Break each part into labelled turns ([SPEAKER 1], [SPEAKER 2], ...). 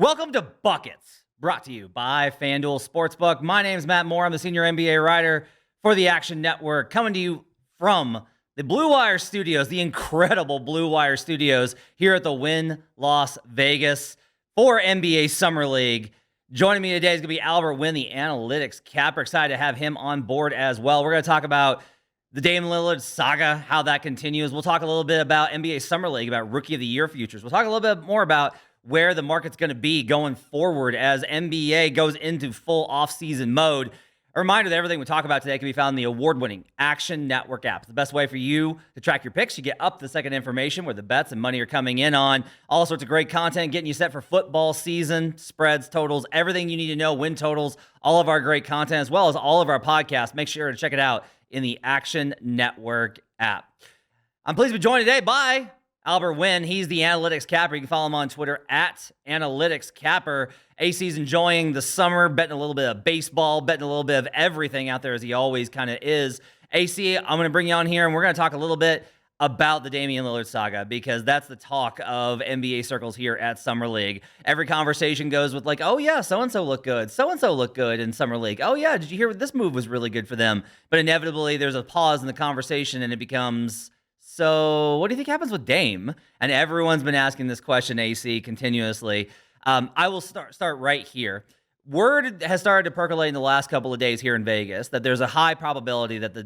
[SPEAKER 1] Welcome to Buckets, brought to you by FanDuel Sportsbook. My name is Matt Moore. I'm the senior NBA writer for the Action Network, coming to you from the Blue Wire Studios, the incredible Blue Wire Studios here at the Wynn Las Vegas for NBA Summer League. Joining me today is going to be Albert Wynn, the analytics capper. Excited to have him on board as well. We're going to talk about the Damian Lillard saga, how that continues. We'll talk a little bit about NBA Summer League, about Rookie of the Year futures. We'll talk a little bit more about where the market's going to be going forward as NBA goes into full off-season mode. A reminder that everything we talk about today can be found in the award-winning Action Network app. It's the best way for you to track your picks. You get up to the second information where the bets and money are coming in on. All sorts of great content getting you set for football season, spreads, totals, everything you need to know, win totals, all of our great content, as well as all of our podcasts. Make sure to check it out in the Action Network app. I'm pleased to be joined today by Albert Wynn. He's the analytics capper. You can follow him on Twitter at analytics capper. AC's enjoying the summer, betting a little bit of baseball, betting a little bit of everything out there as he always kind of is. AC, I'm going to bring you on here and we're going to talk a little bit about the Damian Lillard saga because that's the talk of NBA circles here at Summer League. Every conversation goes with like, oh yeah, so-and-so looked good. So-and-so looked good in Summer League. Oh yeah, did you hear this move was really good for them? But inevitably there's a pause in the conversation and it becomes, so what do you think happens with Dame? And everyone's been asking this question, AC, continuously. I will start right here. Word has started to percolate in the last couple of days here in Vegas that there's a high probability that the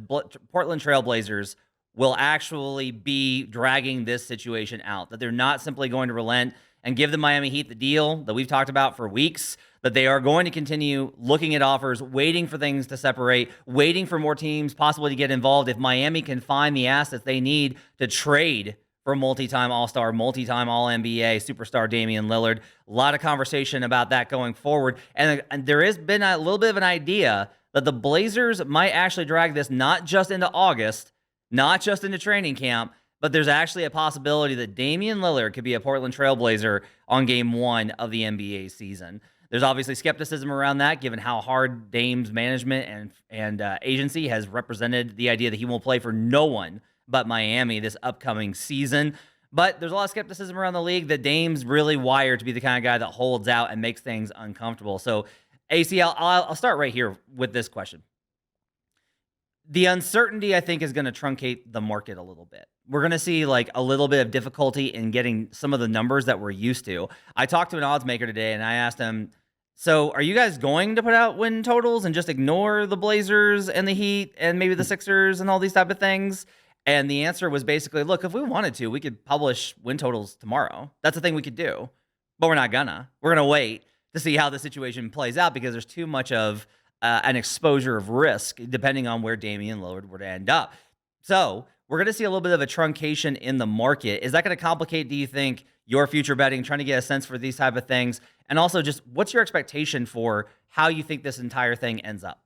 [SPEAKER 1] Portland Trail Blazers will actually be dragging this situation out, that they're not simply going to relent and give the Miami Heat the deal that we've talked about for weeks, that they are going to continue looking at offers, waiting for things to separate, waiting for more teams possibly to get involved if Miami can find the assets they need to trade for multi-time All-Star, multi-time All-NBA superstar Damian Lillard. A lot of conversation about that going forward. And there has been a little bit of an idea that the Blazers might actually drag this not just into August, not just into training camp, but there's actually a possibility that Damian Lillard could be a Portland Trail Blazer on game one of the NBA season. There's obviously skepticism around that, given how hard Dame's management and agency has represented the idea that he won't play for no one but Miami this upcoming season. But there's a lot of skepticism around the league that Dame's really wired to be the kind of guy that holds out and makes things uncomfortable. So, AC, I'll start right here with this question. The uncertainty, I think, is going to truncate the market a little bit. We're going to see like a little bit of difficulty in getting some of the numbers that we're used to. I talked to an odds maker today and I asked him, so are you guys going to put out win totals and just ignore the Blazers and the Heat and maybe the Sixers and all these type of things? And the answer was basically, look, if we wanted to, we could publish win totals tomorrow. That's a thing we could do, but we're not gonna. We're going to wait to see how the situation plays out because there's too much of an exposure of risk depending on where Damian Lillard were to end up. So we're going to see a little bit of a truncation in the market. Is that going to complicate, do you think, your future betting, trying to get a sense for these type of things? And also just what's your expectation for how you think this entire thing ends up?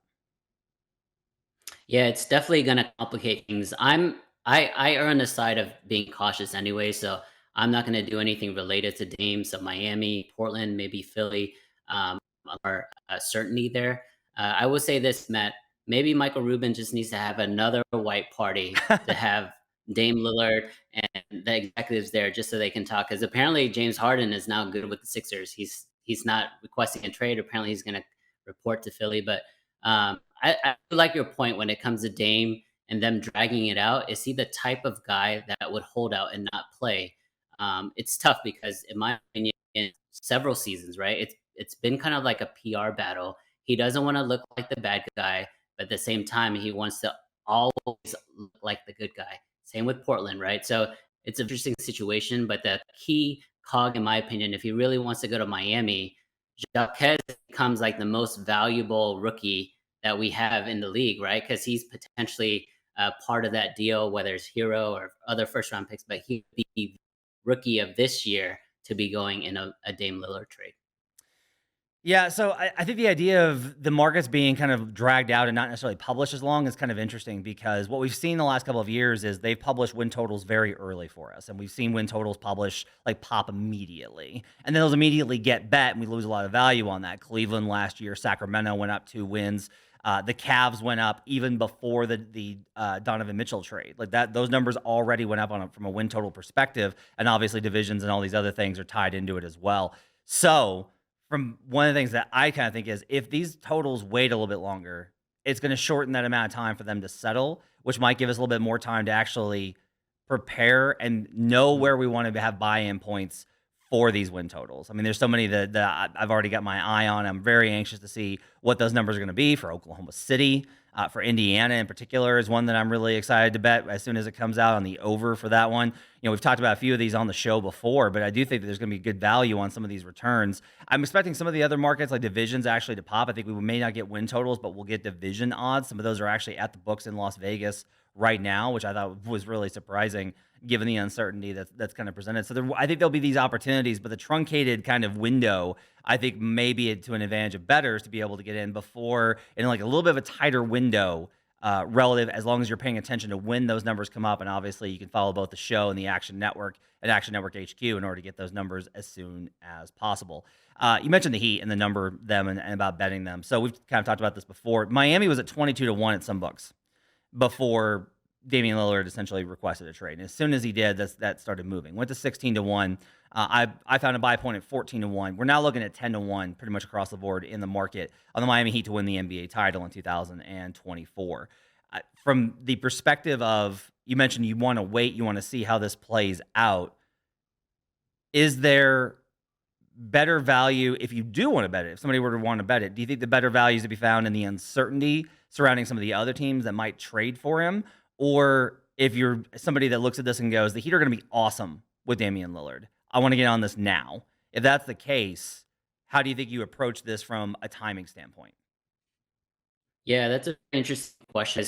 [SPEAKER 2] Yeah, it's definitely going to complicate things. I err on the side of being cautious anyway, so I'm not going to do anything related to Dame. So Miami, Portland, maybe Philly are certainty there. I will say this, Matt. Maybe Michael Rubin just needs to have another white party to have Dame Lillard and the executives there just so they can talk. Because apparently James Harden is now good with the Sixers. He's not requesting a trade. Apparently he's going to report to Philly. But I like your point when it comes to Dame and them dragging it out. Is he the type of guy that would hold out and not play? It's tough because, in my opinion, in several seasons, right, it's been kind of like a PR battle. He doesn't want to look like the bad guy, but at the same time, he wants to always look like the good guy. Same with Portland, right? So it's an interesting situation, but the key cog, in my opinion, if he really wants to go to Miami, Jaquez becomes like the most valuable rookie that we have in the league, right? Because he's potentially part of that deal, whether it's Hero or other first-round picks, but he'd be rookie of this year to be going in a Dame Lillard trade.
[SPEAKER 1] Yeah, so I think the idea of the markets being kind of dragged out and not necessarily published as long is kind of interesting because what we've seen the last couple of years is they've published win totals very early for us. And we've seen win totals publish like pop immediately. And then those immediately get bet and we lose a lot of value on that. Cleveland last year, Sacramento went up 2 wins. The Cavs went up even before the Donovan Mitchell trade. Like that, those numbers already went up from a win total perspective. And obviously divisions and all these other things are tied into it as well. So from one of the things that I kind of think is if these totals wait a little bit longer, it's going to shorten that amount of time for them to settle, which might give us a little bit more time to actually prepare and know where we want to have buy-in points for these win totals. I mean, there's so many that I've already got my eye on. I'm very anxious to see what those numbers are going to be for Oklahoma City. For Indiana in particular is one that I'm really excited to bet as soon as it comes out on the over for that one. We've talked about a few of these on the show before, but I do think that there's going to be good value on some of these returns. I'm expecting some of the other markets like divisions actually to pop. I think we may not get win totals, but we'll get division odds. Some of those are actually at the books in Las Vegas right now, which I thought was really surprising given the uncertainty that's kind of presented. So I think there'll be these opportunities, but the truncated kind of window, I think maybe to an advantage of bettors to be able to get in before in like a little bit of a tighter window relative, as long as you're paying attention to when those numbers come up. And obviously you can follow both the show and the Action Network at Action Network HQ in order to get those numbers as soon as possible. You mentioned the Heat and the number them and about betting them. So we've kind of talked about this before. Miami was at 22-1 at some books before Damian Lillard essentially requested a trade. And as soon as he did, that started moving. Went to 16-1. I found a buy point at 14-1. We're now looking at 10-1 pretty much across the board in the market on the Miami Heat to win the NBA title in 2024. From the perspective of, you mentioned you want to wait, you want to see how this plays out. Is there better value if you do want to bet it? If somebody were to want to bet it, do you think the better value is to be found in the uncertainty surrounding some of the other teams that might trade for him? Or if you're somebody that looks at this and goes, the Heat are going to be awesome with Damian Lillard, I want to get on this now. If that's the case, how do you think you approach this from a timing standpoint?
[SPEAKER 2] Yeah, that's an interesting question.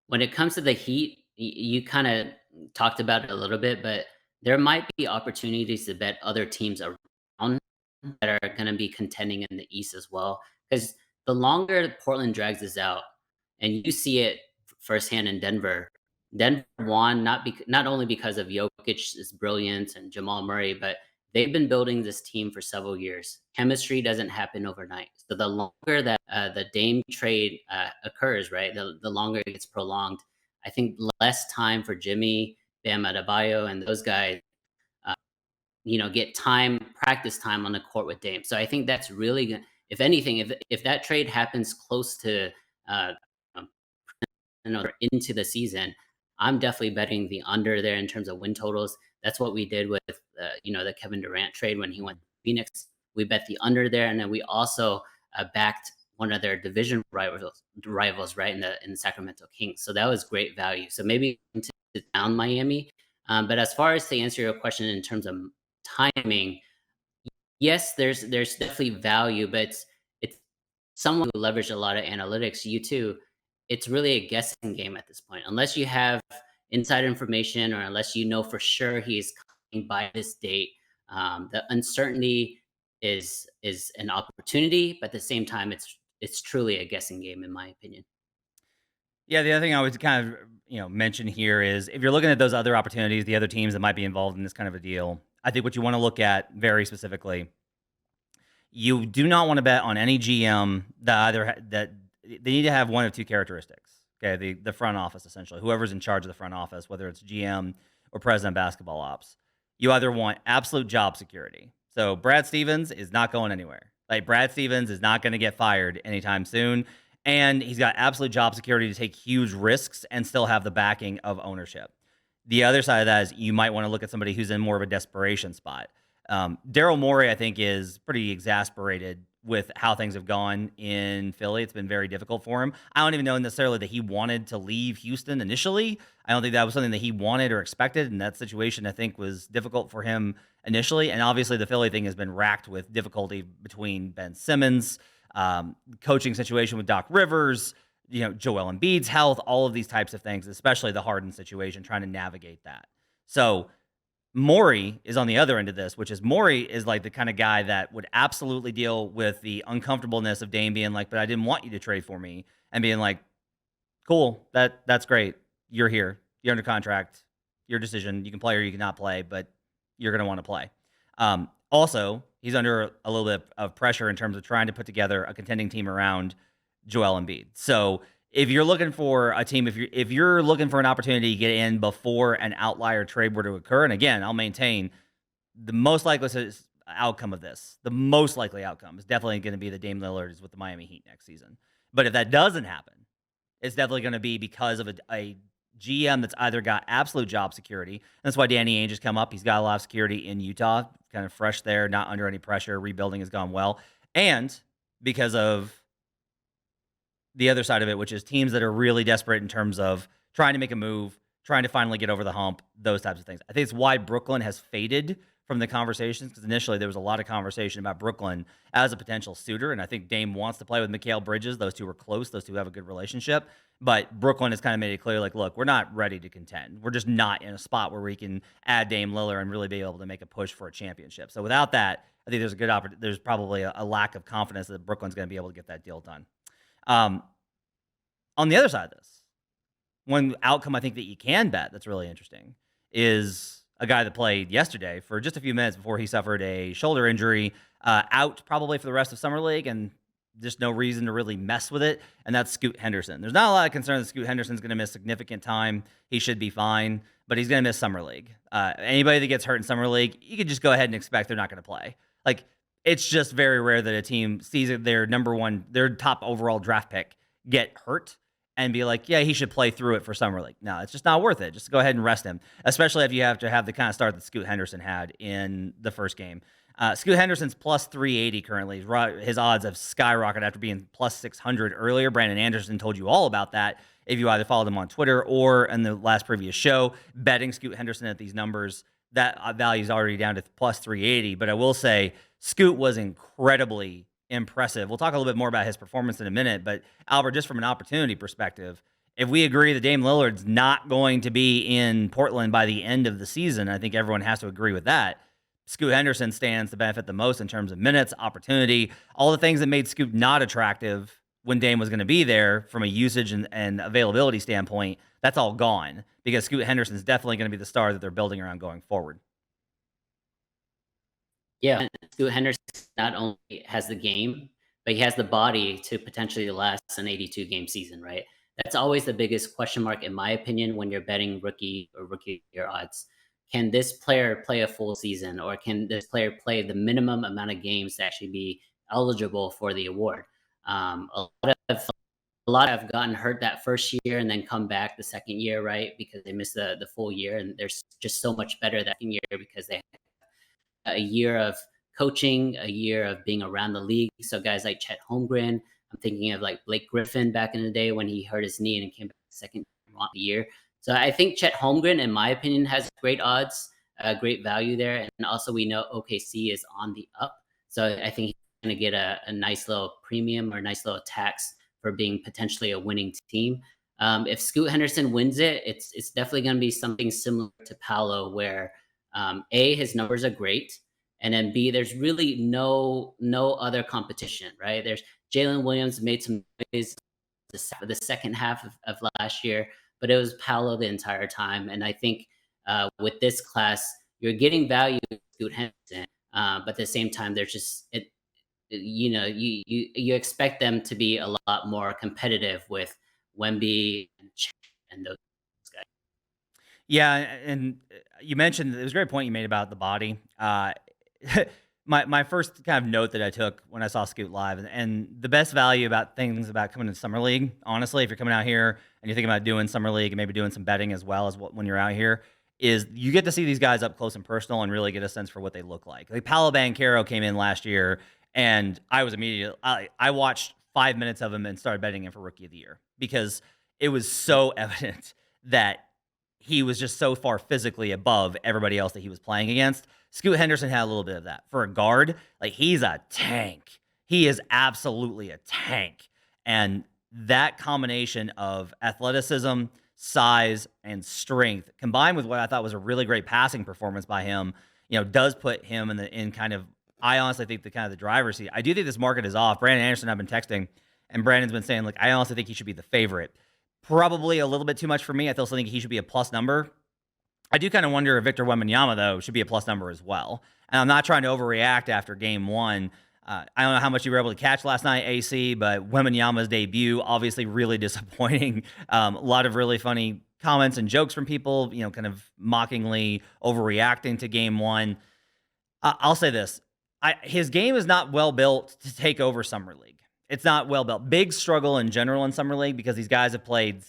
[SPEAKER 2] When it comes to the Heat, you kind of talked about it a little bit, but there might be opportunities to bet other teams around that are going to be contending in the East as well. Because the longer Portland drags this out, and you see it firsthand in Denver, Denver won not only because of Jokic's brilliance and Jamal Murray, but they've been building this team for several years. Chemistry doesn't happen overnight. So the longer that the Dame trade occurs, right, the longer it gets prolonged. I think less time for Jimmy, Bam Adebayo, and those guys, get practice time on the court with Dame. So I think that's really good. If anything, if that trade happens close to into the season, I'm definitely betting the under there in terms of win totals. That's what we did with the Kevin Durant trade when he went to Phoenix. We bet the under there, and then we also backed one of their division rivals, right, in the Sacramento Kings. So that was great value. So maybe to down Miami. But as far as to answer your question in terms of timing, yes, there's definitely value, but it's someone who leveraged a lot of analytics. You too. It's really a guessing game at this point, unless you have inside information or unless you know for sure he's coming by this date. The uncertainty is an opportunity, but at the same time, it's truly a guessing game, in my opinion.
[SPEAKER 1] Yeah, the other thing I would kind of mention here is if you're looking at those other opportunities, the other teams that might be involved in this kind of a deal, I think what you want to look at very specifically, you do not want to bet on any GM that they need to have one of two characteristics. Okay, the front office, essentially, whoever's in charge of the front office, whether it's GM or president of basketball ops, you either want absolute job security. So Brad Stevens is not going anywhere. Like, Brad Stevens is not going to get fired anytime soon. And he's got absolute job security to take huge risks and still have the backing of ownership. The other side of that is you might want to look at somebody who's in more of a desperation spot. Daryl Morey, I think, is pretty exasperated with how things have gone in Philly. It's been very difficult for him. I don't even know necessarily that he wanted to leave Houston initially. I don't think that was something that he wanted or expected, and that situation, I think, was difficult for him initially. And obviously the Philly thing has been racked with difficulty between Ben Simmons, coaching situation with Doc Rivers, Joel Embiid's health, all of these types of things, especially the Harden situation, trying to navigate that. So Morey is on the other end of this, which is Morey is like the kind of guy that would absolutely deal with the uncomfortableness of Dame being like, but I didn't want you to trade for me, and being like, cool, that's great. You're here. You're under contract. Your decision. You can play or you cannot play, but you're going to want to play. Also, he's under a little bit of pressure in terms of trying to put together a contending team around Joel Embiid. So if you're looking for a team, if you're looking for an opportunity to get in before an outlier trade were to occur, and again, I'll maintain the most likely outcome of this. The most likely outcome is definitely going to be that Dame Lillard is with the Miami Heat next season. But if that doesn't happen, it's definitely going to be because of a GM that's either got absolute job security. That's why Danny Ainge has come up. He's got a lot of security in Utah, kind of fresh there, not under any pressure. Rebuilding has gone well. And because of the other side of it, which is teams that are really desperate in terms of trying to make a move, trying to finally get over the hump, those types of things. I think it's why Brooklyn has faded from the conversations, because initially there was a lot of conversation about Brooklyn as a potential suitor, and I think Dame wants to play with Mikal Bridges. Those two are close. Those two have a good relationship. But Brooklyn has kind of made it clear, like, look, we're not ready to contend. We're just not in a spot where we can add Dame Lillard and really be able to make a push for a championship. So without that, I think there's a good opportunity. There's probably a lack of confidence that Brooklyn's going to be able to get that deal done. On the other side of this, one outcome I think that you can bet that's really interesting is a guy that played yesterday for just a few minutes before he suffered a shoulder injury, out probably for the rest of Summer League, and just no reason to really mess with it, and that's Scoot Henderson. There's not a lot of concern that Scoot Henderson's going to miss significant time. He should be fine, but he's going to miss Summer League. Anybody that gets hurt in Summer League, you could just go ahead and expect they're not going to play. Like, it's just very rare that a team sees their their top overall draft pick get hurt and be like, yeah, he should play through it for Summer League. No, it's just not worth it. Just go ahead and rest him, especially if you have to have the kind of start that Scoot Henderson had in the first game. Scoot Henderson's plus 380 currently. His odds have skyrocketed after being plus 600 earlier. Brandon Anderson told you all about that if you either followed him on Twitter or in the last previous show. Betting Scoot Henderson at these numbers, that value is already down to plus 380. But I will say Scoot was incredibly impressive. We'll talk a little bit more about his performance in a minute, but Albert, just from an opportunity perspective, if we agree that Dame Lillard's not going to be in Portland by the end of the season, I think everyone has to agree with that. Scoot Henderson stands to benefit the most in terms of minutes, opportunity, all the things that made Scoot not attractive when Dame was going to be there from a usage and availability standpoint. That's all gone because Scoot Henderson is definitely going to be the star that they're building around going forward.
[SPEAKER 2] Yeah, Scoot Henderson not only has the game, but he has the body to potentially last an 82-game season, right? That's always the biggest question mark, in my opinion, when you're betting rookie or rookie year odds. Can this player play a full season, or can this player play the minimum amount of games to actually be eligible for the award? A lot have gotten hurt that first year and then come back the second year, right? Because they missed the full year, and they're just so much better that year because they a year of coaching, a year of being around the league. So guys like Chet Holmgren, I'm thinking of like Blake Griffin back in the day when he hurt his knee and came back the second year. So I think Chet Holmgren, in my opinion, has great odds, great value there. And also we know OKC is on the up. So I think he's going to get a nice little premium or a nice little tax for being potentially a winning team. If Scoot Henderson wins it, it's definitely going to be something similar to Paolo where A, his numbers are great, and then B, there's really no other competition, right? There's Jalen Williams made some noise the second half of last year, but it was Paolo the entire time. And I think with this class, you're getting value with Scoot Henderson, but at the same time, there's just you expect them to be a lot more competitive with Wemby and Chet and those guys.
[SPEAKER 1] Yeah, and you mentioned, it was a great point you made about the body. My first kind of note that I took when I saw Scoot live, and the best value about things about coming to Summer League, honestly, if you're coming out here and you're thinking about doing Summer League and maybe doing some betting as well as when you're out here, is you get to see these guys up close and personal and really get a sense for what they look like. Like Paolo Banchero came in last year, and I was I watched 5 minutes of him and started betting him for Rookie of the Year because it was so evident that he was just so far physically above everybody else that he was playing against. Scoot Henderson had a little bit of that. For a guard, like, he's a tank. He is absolutely a tank. And that combination of athleticism, size, and strength, combined with what I thought was a really great passing performance by him, does put him in kind of, I honestly think, the driver's seat. I do think this market is off. Brandon Anderson, I've been texting, and Brandon's been saying, like, I honestly think he should be the favorite. Probably a little bit too much for me. I still think he should be a plus number. I do kind of wonder if Victor Wembanyama, though, should be a plus number as well. And I'm not trying to overreact after game one. I don't know how much you were able to catch last night, AC, but Wembanyama's debut, obviously really disappointing. A lot of really funny comments and jokes from people, kind of mockingly overreacting to game one. I'll say this. His game is not well built to take over Summer League. It's not well built. Big struggle in general in Summer League because these guys have played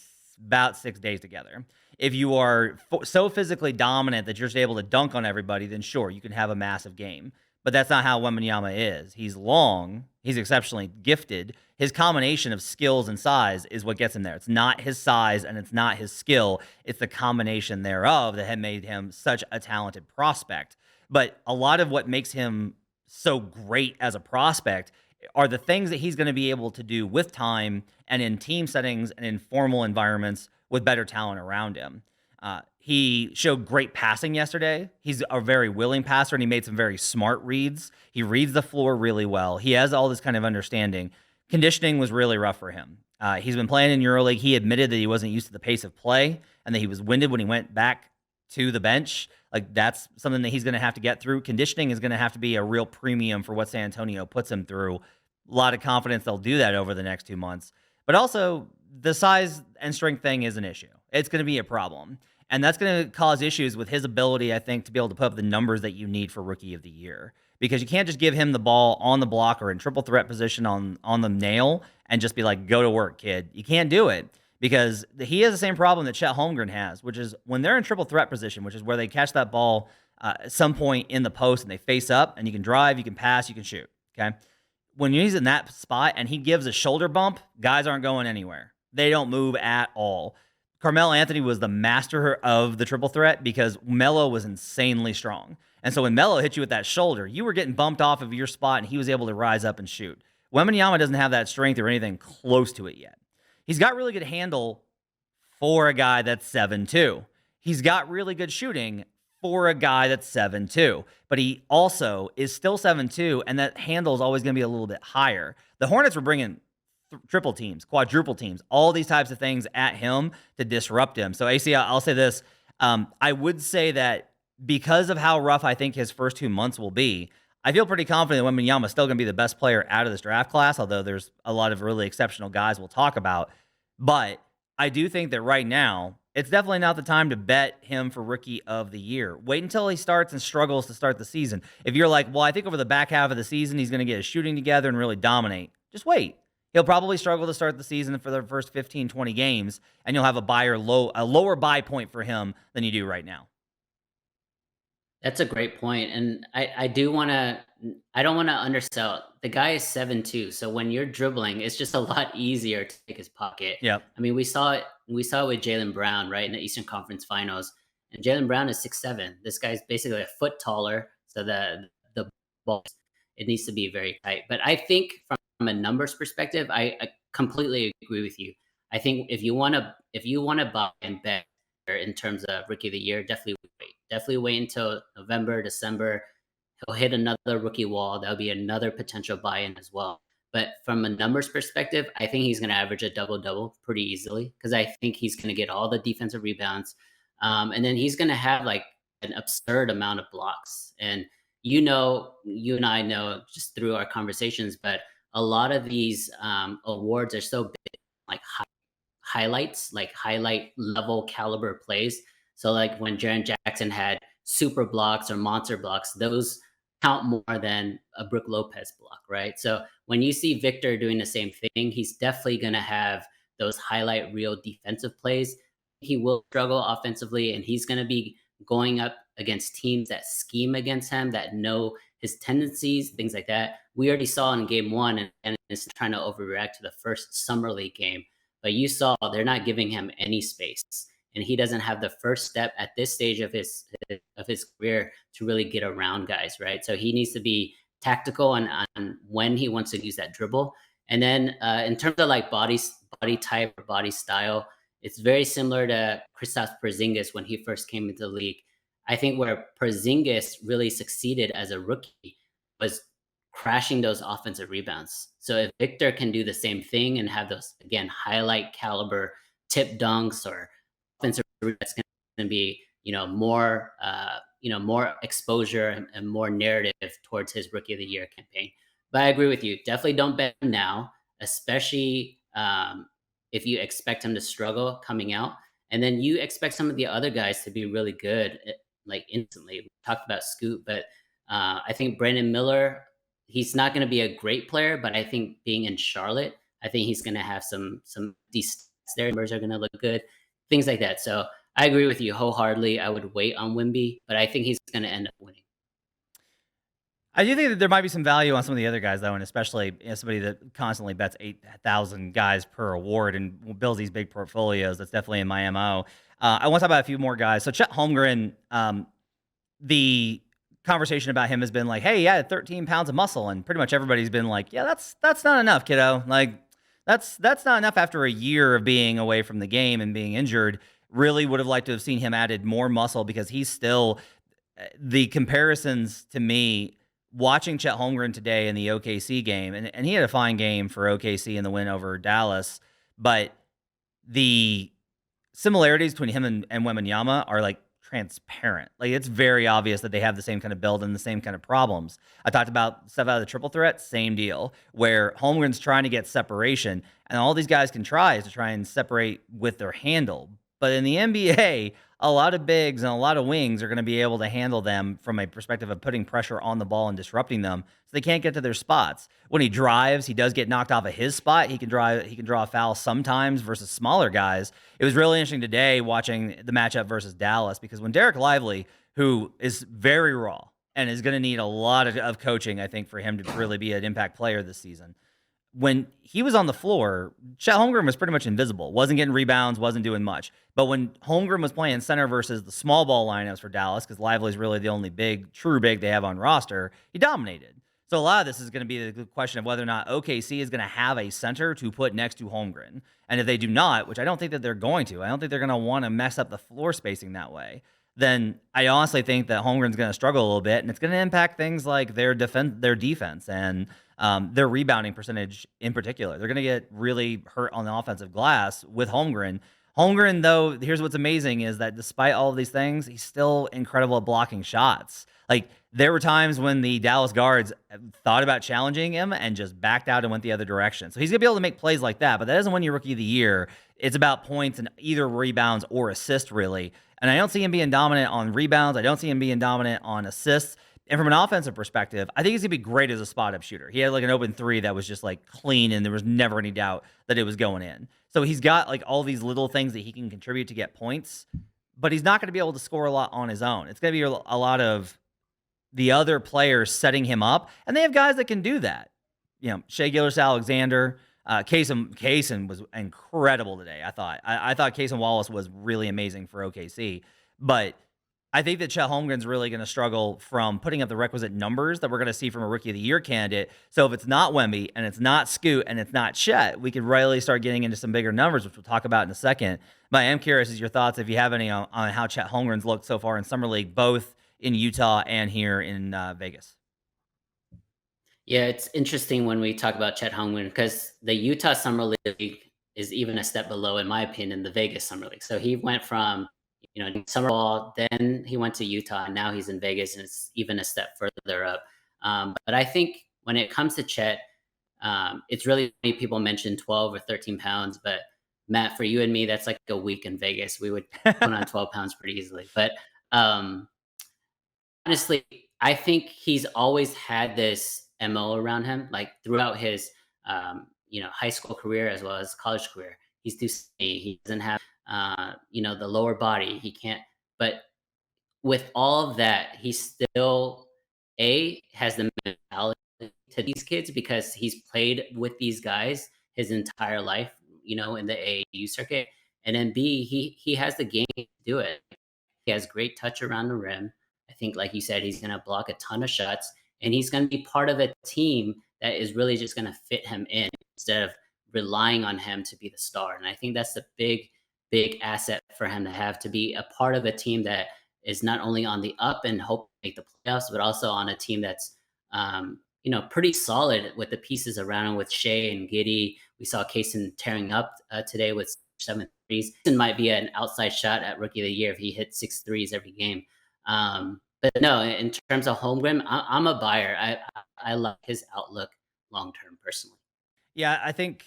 [SPEAKER 1] about 6 days together. If you are so physically dominant that you're just able to dunk on everybody, then sure, you can have a massive game. But that's not how Wembenyama is. He's long. He's exceptionally gifted. His combination of skills and size is what gets him there. It's not his size and it's not his skill. It's the combination thereof that had made him such a talented prospect. But a lot of what makes him so great as a prospect are the things that he's going to be able to do with time and in team settings and in formal environments with better talent around him. He showed great passing yesterday. He's a very willing passer, and he made some very smart reads. He reads the floor really well. He has all this kind of understanding. Conditioning was really rough for him. He's been playing in EuroLeague. He admitted that he wasn't used to the pace of play and that he was winded when he went back to the bench. Like, that's something that he's going to have to get through. Conditioning is going to have to be a real premium for what San Antonio puts him through. A lot of confidence they'll do that over the next 2 months. But also, the size and strength thing is an issue. It's going to be a problem. And that's going to cause issues with his ability, I think, to be able to put up the numbers that you need for Rookie of the Year. Because you can't just give him the ball on the block or in triple threat position on the nail and just be like, go to work, kid. You can't do it. Because he has the same problem that Chet Holmgren has, which is when they're in triple threat position, which is where they catch that ball at some point in the post and they face up, and you can drive, you can pass, you can shoot, okay? When he's in that spot and he gives a shoulder bump, guys aren't going anywhere. They don't move at all. Carmelo Anthony was the master of the triple threat because Melo was insanely strong. And so when Melo hit you with that shoulder, you were getting bumped off of your spot and he was able to rise up and shoot. Wembenyama doesn't have that strength or anything close to it yet. He's got really good handle for a guy that's 7'2". He's got really good shooting for a guy that's 7'2". But he also is still 7'2", and that handle is always going to be a little bit higher. The Hornets were bringing triple teams, quadruple teams, all these types of things at him to disrupt him. So, AC, I'll say this. I would say that because of how rough I think his first 2 months will be, I feel pretty confident that Wembenyama is still going to be the best player out of this draft class, although there's a lot of really exceptional guys we'll talk about. But I do think that right now, it's definitely not the time to bet him for Rookie of the Year. Wait until he starts and struggles to start the season. If you're like, well, I think over the back half of the season, he's going to get his shooting together and really dominate, just wait. He'll probably struggle to start the season for the first 15, 20 games, and you'll have a lower buy point for him than you do right now.
[SPEAKER 2] That's a great point, and I don't want to undersell. The guy is 7'2", so when you're dribbling, it's just a lot easier to take his pocket.
[SPEAKER 1] Yep.
[SPEAKER 2] I mean, we saw it with Jaylen Brown, right, in the Eastern Conference Finals, and Jaylen Brown is 6'7". This guy's basically a foot taller, so the ball, it needs to be very tight. But I think from a numbers perspective, I completely agree with you. I think if you want to buy and bet in terms of Rookie of the Year, definitely wait until November, December. He'll hit another rookie wall. That'll be another potential buy-in as well. But from a numbers perspective, I think he's going to average a double-double pretty easily because I think he's going to get all the defensive rebounds. And then he's going to have like an absurd amount of blocks. And you and I know just through our conversations, but a lot of these awards are so big, like highlights, like highlight level caliber plays. So like when Jaren Jackson had super blocks or monster blocks, those count more than a Brook Lopez block, right? So when you see Victor doing the same thing, he's definitely going to have those highlight reel defensive plays. He will struggle offensively, and he's going to be going up against teams that scheme against him, that know his tendencies, things like that. We already saw in game one, and it's trying to overreact to the first Summer League game. But you saw they're not giving him any space, and he doesn't have the first step at this stage of his career to really get around guys, right? So he needs to be tactical on when he wants to use that dribble. And then in terms of like body type or body style, it's very similar to Kristaps Porzingis when he first came into the league. I think where Porzingis really succeeded as a rookie was crashing those offensive rebounds. So if Victor can do the same thing and have those, again, highlight caliber tip dunks or offensive rebounds, that's going to be, more exposure and more narrative towards his Rookie of the Year campaign. But I agree with you. Definitely don't bet him now, especially if you expect him to struggle coming out. And then you expect some of the other guys to be really good, like instantly. We talked about Scoot, but I think Brandon Miller he's not going to be a great player, but I think being in Charlotte, I think he's going to have some decent their numbers are going to look good, things like that. So I agree with you wholeheartedly. I would wait on Wimby, but I think he's going to end up winning.
[SPEAKER 1] I do think that there might be some value on some of the other guys, though, and especially somebody that constantly bets 8,000 guys per award and builds these big portfolios. That's definitely in my MO. I want to talk about a few more guys. So Chet Holmgren, the conversation about him has been like, hey, yeah, 13 pounds of muscle, and pretty much everybody's been like, yeah, that's not enough, kiddo. Like that's not enough after a year of being away from the game and being injured. Really would have liked to have seen him added more muscle because he's still the comparisons to me watching Chet Holmgren today in the OKC game, and he had a fine game for OKC in the win over Dallas, but the similarities between him and Wembenyama are like transparent. Like it's very obvious that they have the same kind of build and the same kind of problems. I talked about stuff out of the triple threat, same deal, where Holmgren's trying to get separation, and all these guys can try is to try and separate with their handle. But in the NBA, a lot of bigs and a lot of wings are going to be able to handle them from a perspective of putting pressure on the ball and disrupting them, so they can't get to their spots. When he drives, he does get knocked off of his spot. He can draw a foul sometimes versus smaller guys. It was really interesting today watching the matchup versus Dallas because when Derek Lively, who is very raw and is going to need a lot of coaching, I think, for him to really be an impact player this season, when he was on the floor, Chet Holmgren was pretty much invisible. Wasn't getting rebounds, wasn't doing much. But when Holmgren was playing center versus the small ball lineups for Dallas, because Lively's really the only true big they have on roster, he dominated. So a lot of this is going to be the question of whether or not OKC is going to have a center to put next to Holmgren. And if they do not, which I don't think that they're going to, I don't think they're going to want to mess up the floor spacing that way, then I honestly think that Holmgren's going to struggle a little bit, and it's going to impact things like their defense, and their rebounding percentage in particular. They're going to get really hurt on the offensive glass with Holmgren. Holmgren, though, here's what's amazing is that despite all of these things, he's still incredible at blocking shots. Like, there were times when the Dallas guards thought about challenging him and just backed out and went the other direction. So he's going to be able to make plays like that, but that doesn't win you Rookie of the Year. It's about points and either rebounds or assists, really. And I don't see him being dominant on rebounds. I don't see him being dominant on assists. And from an offensive perspective, I think he's going to be great as a spot-up shooter. He had like an open three that was just like clean, and there was never any doubt that it was going in. So he's got like all these little things that he can contribute to get points, but he's not going to be able to score a lot on his own. It's going to be a lot of the other players setting him up, and they have guys that can do that. You know, Shai Gilgeous-Alexander, Kaysen was incredible today. I thought Kaysen Wallace was really amazing for OKC, but I think that Chet Holmgren's really going to struggle from putting up the requisite numbers that we're going to see from a Rookie of the Year candidate. So if it's not Wemby and it's not Scoot and it's not Chet, we could really start getting into some bigger numbers, which we'll talk about in a second. But I am curious as your thoughts, if you have any, on how Chet Holmgren's looked so far in Summer League, both in Utah and here in Vegas.
[SPEAKER 2] Yeah, it's interesting when we talk about Chet Holmgren because the Utah Summer League is even a step below, in my opinion, the Vegas Summer League. So he went from summer ball, then he went to Utah, and now he's in Vegas, and it's even a step further up. But I think when it comes to Chet, it's really many people mention 12 or 13 pounds, but Matt, for you and me, that's like a week in Vegas. We would put on 12 pounds pretty easily. But honestly, I think he's always had this MO around him, like throughout his high school career as well as college career. He's too skinny. He doesn't have the lower body. He can't. But with all of that, he still has the mentality to these kids because he's played with these guys his entire life, in the AAU circuit. And then B, he has the game to do it. He has great touch around the rim. I think, like you said, he's going to block a ton of shots, and he's going to be part of a team that is really just going to fit him in instead of relying on him to be the star. And I think that's the big asset for him to have, to be a part of a team that is not only on the up and hope to make the playoffs, but also on a team that's, pretty solid with the pieces around him with Shea and Giddey. We saw Kaysen tearing up today with 7 threes. Kaysen might be an outside shot at Rookie of the Year if he hits 6 threes every game. But no, in terms of Holmgren, I'm a buyer. I love his outlook long term, personally.
[SPEAKER 1] Yeah, I think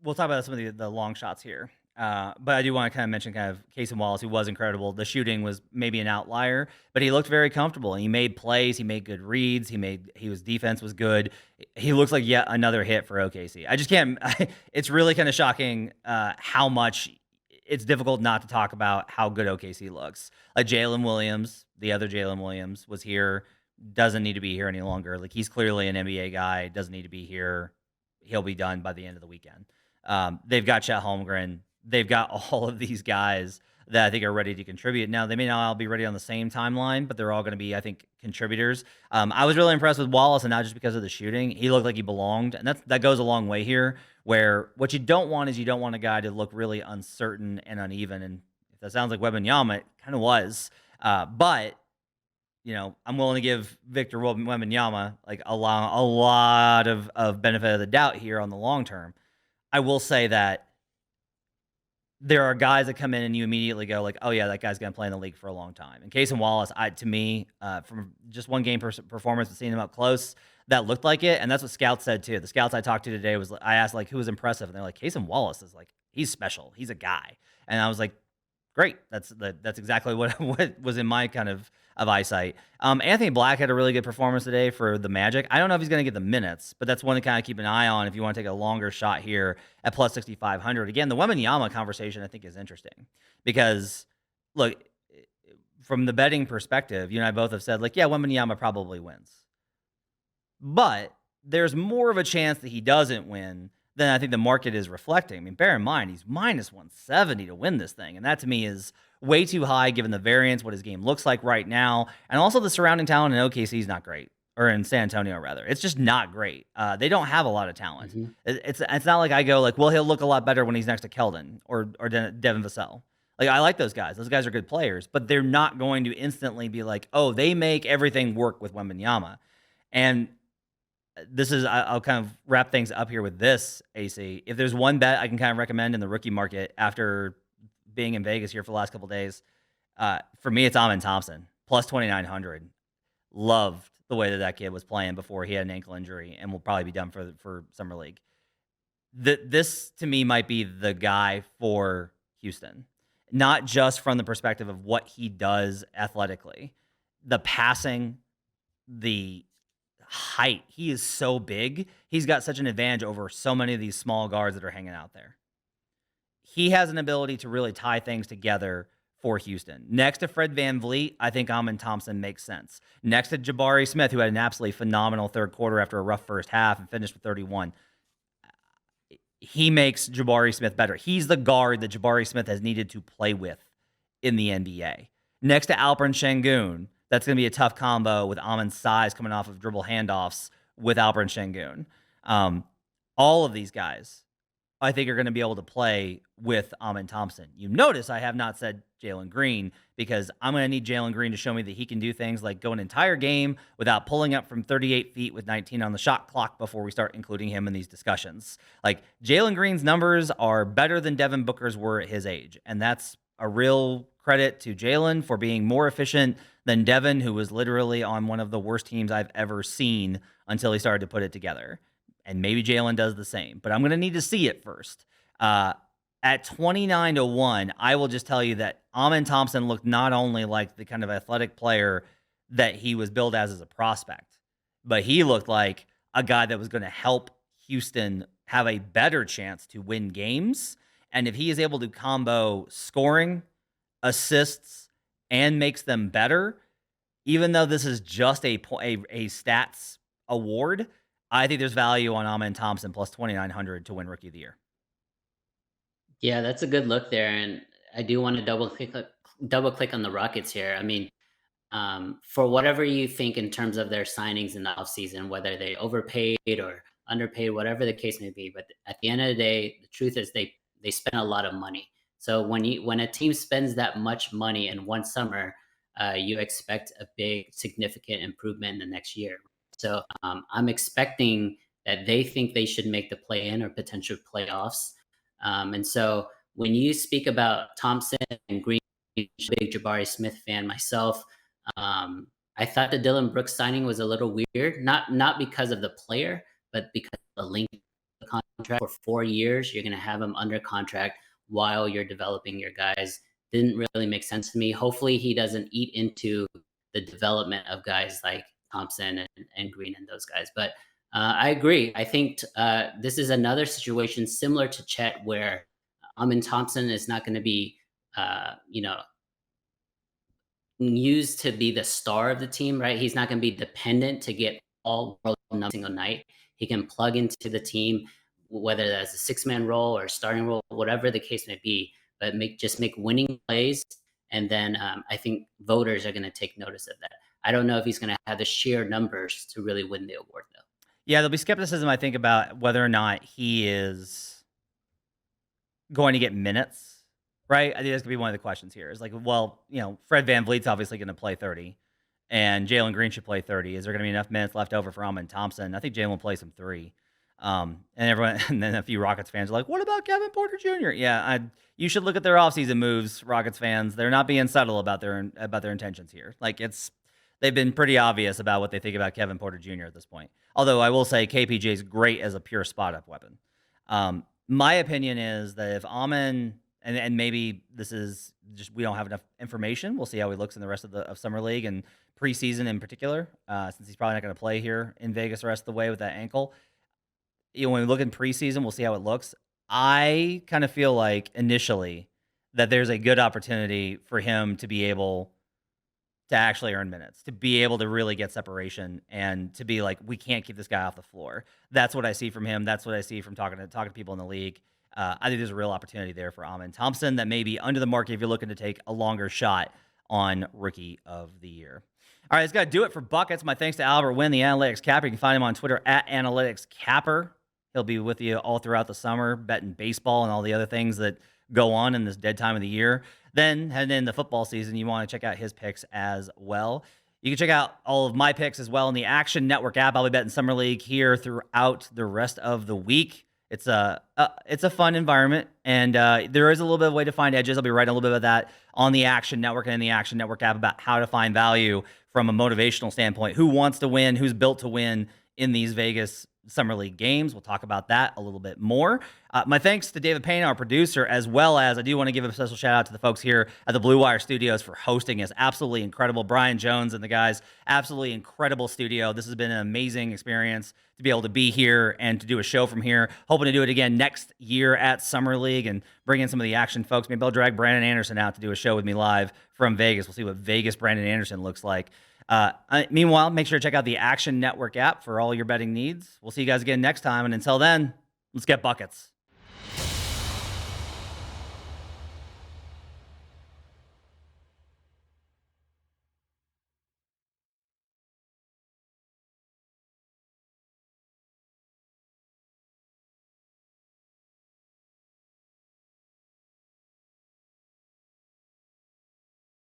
[SPEAKER 1] we'll talk about some of the long shots here. But I do want to kind of mention kind of Casey Wallace, who was incredible. The shooting was maybe an outlier, but he looked very comfortable. And he made plays. He made good reads. His defense was good. He looks like yet another hit for OKC. I just can't. It's really kind of shocking how much it's difficult not to talk about how good OKC looks. Like Jalen Williams, the other Jalen Williams, was here. Doesn't need to be here any longer. Like he's clearly an NBA guy. Doesn't need to be here. He'll be done by the end of the weekend. They've got Chet Holmgren. They've got all of these guys that I think are ready to contribute. Now, they may not all be ready on the same timeline, but they're all going to be, I think, contributors. I was really impressed with Wallace, and not just because of the shooting. He looked like he belonged, and that goes a long way here, where what you don't want is you don't want a guy to look really uncertain and uneven. And if that sounds like Wembenyama, it kind of was. But, I'm willing to give Victor Wembanyama like a lot of benefit of the doubt here on the long term. I will say that there are guys that come in and you immediately go like, oh yeah, that guy's going to play in the league for a long time. And Casey Wallace, to me, from just one game performance and seeing him up close, that looked like it. And that's what scouts said too. The scouts I talked to today I asked like, who was impressive? And they're like, Casey Wallace is like, he's special. He's a guy. And I was like, great. That's exactly what was in my kind of eyesight. Anthony Black had a really good performance today for the Magic. I don't know if he's going to get the minutes, but that's one to kind of keep an eye on if you want to take a longer shot here at plus 6,500. Again, the Wembenyama conversation I think is interesting because, look, from the betting perspective, you and I both have said, like, yeah, Wembenyama probably wins. But there's more of a chance that he doesn't win than I think the market is reflecting. I mean, bear in mind, he's minus 170 to win this thing. And that to me is way too high given the variance, what his game looks like right now. And also the surrounding talent in OKC is not great. Or in San Antonio, rather. It's just not great. They don't have a lot of talent. Mm-hmm. It's not like I go like, well, he'll look a lot better when he's next to Keldon or Devin Vassell. Like, I like those guys. Those guys are good players. But they're not going to instantly be like, oh, they make everything work with Wembanyama. And I'll kind of wrap things up here with this, AC. If there's one bet I can kind of recommend in the rookie market after being in Vegas here for the last couple of days, for me, it's Amen Thompson, plus 2,900. Loved the way that kid was playing before he had an ankle injury and will probably be done for Summer League. This, to me, might be the guy for Houston, not just from the perspective of what he does athletically. The passing, the height. He is so big. He's got such an advantage over so many of these small guards that are hanging out there. He has an ability to really tie things together for Houston. Next to Fred VanVleet, I think Amen Thompson makes sense. Next to Jabari Smith, who had an absolutely phenomenal third quarter after a rough first half and finished with 31. He makes Jabari Smith better. He's the guard that Jabari Smith has needed to play with in the NBA. Next to Alperen Sengun, that's going to be a tough combo with Amen's size coming off of dribble handoffs with Alperen Sengun. All of these guys, I think, are going to be able to play with Amen Thompson. You notice I have not said Jalen Green because I'm going to need Jalen Green to show me that he can do things like go an entire game without pulling up from 38 feet with 19 on the shot clock before we start including him in these discussions. Like, Jalen Green's numbers are better than Devin Booker's were at his age, and that's a real credit to Jalen for being more efficient than Devin, who was literally on one of the worst teams I've ever seen until he started to put it together. And maybe Jalen does the same, but I'm going to need to see it first. At 29-1, I will just tell you that Amen Thompson looked not only like the kind of athletic player that he was billed as a prospect, but he looked like a guy that was going to help Houston have a better chance to win games. And if he is able to combo scoring, assists, and makes them better, even though this is just a stats award, I think there's value on Amen Thompson plus 2,900 to win Rookie of the Year.
[SPEAKER 2] Yeah, that's a good look there, and I do want to double click on the Rockets here. I mean, for whatever you think in terms of their signings in the offseason, whether they overpaid or underpaid, whatever the case may be, but at the end of the day, the truth is they spend a lot of money. So when a team spends that much money in one summer, you expect a big, significant improvement in the next year. So I'm expecting that they think they should make the play-in or potential playoffs. And so when you speak about Thompson and Green, big Jabari Smith fan myself, I thought the Dylan Brooks signing was a little weird, not because of the player, but because of the length of the contract. For 4 years, you're going to have him under contract. while you're developing your guys didn't really make sense to me. Hopefully, he doesn't eat into the development of guys like Thompson and Green and those guys. But I agree. I think this is another situation similar to Chet where Amin Thompson is not going to be, you know, used to be the star of the team, right? He's not going to be dependent to get all world every single night. He can plug into the team, whether that's a six-man role or starting role, whatever the case may be. But make winning plays, and then I think voters are going to take notice of that. I don't know if he's going to have the sheer numbers to really win the award, though.
[SPEAKER 1] Yeah, there'll be skepticism, I think, about whether or not he is going to get minutes, right? I think that's going to be one of the questions here. Is like, well, Fred VanVleet's obviously going to play 30, and Jalen Green should play 30. Is there going to be enough minutes left over for Amin Thompson? I think Jalen will play some 3. And everyone, and then a few Rockets fans are like, what about Kevin Porter Jr.? Yeah, you should look at their offseason moves, Rockets fans. They're not being subtle about their intentions here. Like, they've been pretty obvious about what they think about Kevin Porter Jr. at this point. Although I will say KPJ is great as a pure spot-up weapon. My opinion is that if Amin, and maybe this is just we don't have enough information. We'll see how he looks in the rest of Summer League and preseason in particular, since he's probably not going to play here in Vegas the rest of the way with that ankle. When we look in preseason, we'll see how it looks. I kind of feel like initially that there's a good opportunity for him to be able to actually earn minutes, to be able to really get separation, and to be like, we can't keep this guy off the floor. That's what I see from him. That's what I see from talking to people in the league. I think there's a real opportunity there for Amin Thompson that may be under the market if you're looking to take a longer shot on Rookie of the Year. All right, that's got to do it for Buckets. My thanks to Albert Wynn, the Analytics Capper. You can find him on Twitter at Analytics Capper. He'll be with you all throughout the summer, betting baseball and all the other things that go on in this dead time of the year. Then, heading into football season, you want to check out his picks as well. You can check out all of my picks as well in the Action Network app. I'll be betting Summer League here throughout the rest of the week. It's a fun environment, and there is a little bit of a way to find edges. I'll be writing a little bit of that on the Action Network and in the Action Network app about how to find value from a motivational standpoint. Who wants to win? Who's built to win in these Vegas Summer League games? We'll talk about that a little bit more. My thanks to David Payne, our producer, as well as I do want to give a special shout out to the folks here at the Blue Wire Studios for hosting us. Absolutely incredible. Brian Jones and the guys, absolutely incredible studio. This has been an amazing experience to be able to be here and to do a show from here. Hoping to do it again next year at Summer League and bring in some of the action folks. Maybe I'll drag Brandon Anderson out to do a show with me live from Vegas. We'll see what Vegas Brandon Anderson looks like. Meanwhile, make sure to check out the Action Network app for all your betting needs. We'll see you guys again next time. And until then, let's get buckets.